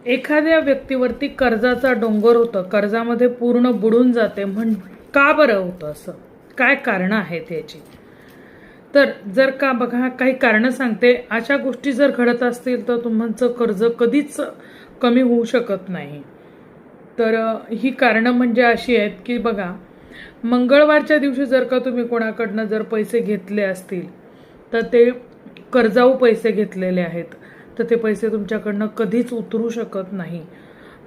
एखाद्या व्यक्तीवरती कर्जाचा डोंगर होतं, कर्जामध्ये पूर्ण बुडून जाते, का बरं होतं असं? काय कारण आहेत याची? तर जर का बघा, काही कारण सांगते. अशा गोष्टी जर घडत असतील तर तुमचं कर्ज कधीच कमी होऊ शकत नाही. तर ही कारणं म्हणजे अशी आहेत की बघा, मंगळवारच्या दिवशी जर का तुम्ही कोणाकडनं जर पैसे घेतले असतील तर ते कर्जाऊ पैसे घेतलेले आहेत, तर ते पैसे तुमच्याकडनं कधीच उतरू शकत नाही.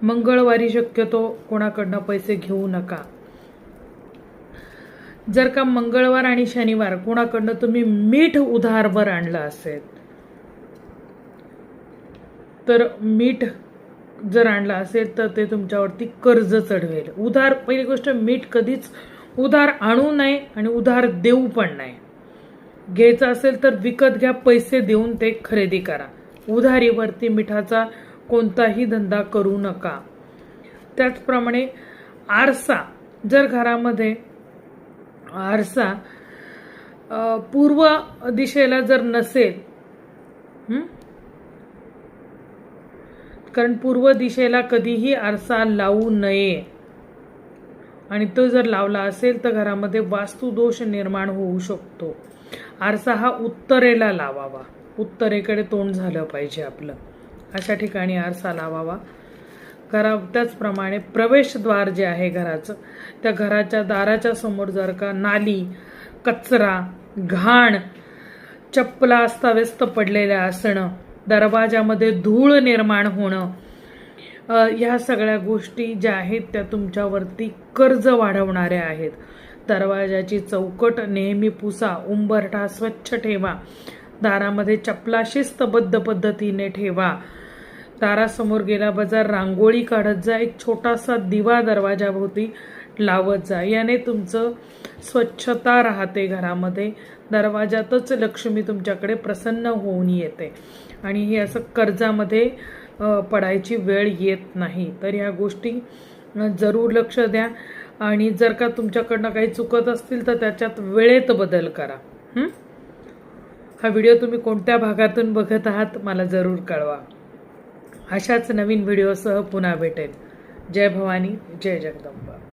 मंगळवारी शक्यतो कोणाकडनं पैसे घेऊ नका. जर का मंगळवार आणि शनिवार कोणाकडनं तुम्ही मीठ उधारवर आणलं असेल, तर मीठ जर आणलं असेल तर ते तुमच्यावरती कर्ज चढवेल. उधार, पहिली गोष्ट, मीठ कधीच उधार आणू नये आणि उधार देऊ पण नाही. घ्यायचं असेल तर विकत घ्या, पैसे देऊन ते खरेदी करा. उधारीवरती मिठाचा कोणताही धंदा करू नका. त्याचप्रमाणे आरसा, जर घरामध्ये आरसा पूर्व दिशेला जर नसेल, कारण पूर्व दिशेला कधीही आरसा लावू नये, आणि तो जर लावला असेल तर घरामध्ये वास्तुदोष निर्माण होऊ शकतो. आरसा हा उत्तरेला लावावा, उत्तरेकडे तोंड झालं पाहिजे आपलं, अशा ठिकाणी आरसा लावावा. त्याचप्रमाणे प्रवेशद्वार जे आहे घराचं, त्या घराच्या दाराच्या समोर जर का नाली, कचरा, घाण, चप्पला अस्ताव्यस्त पडलेल्या असणं, दरवाजामध्ये धूळ निर्माण होणं, ह्या सगळ्या गोष्टी ज्या आहेत त्या तुमच्यावरती कर्ज वाढवणाऱ्या आहेत. दरवाजाची चौकट नेहमी पुसा, उंबरठा स्वच्छ ठेवा, दारामध्ये चपला शिस्तबद्ध पद्धतीने ठेवा, दारासमोर गेला बाजार रांगोळी काढत जा, एक छोटासा दिवा दरवाजाभोवती लावत जा. याने तुमचं स्वच्छता राहते घरामध्ये, दरवाजातच लक्ष्मी तुमच्याकडे प्रसन्न होऊन येते आणि हे असं कर्जामध्ये पडायची वेळ येत नाही. तर ह्या गोष्टी जरूर लक्ष द्या, आणि जर का तुमच्याकडनं काही चुकत असतील तर त्याच्यात वेळेत बदल करा. हा व्हिडिओ तुम्ही कोणत्या भागातून बघत आहात मला जरूर कळवा. अशाच नवीन व्हिडिओसह पुन्हा भेटेल. जय भवानी, जय जगदंबा.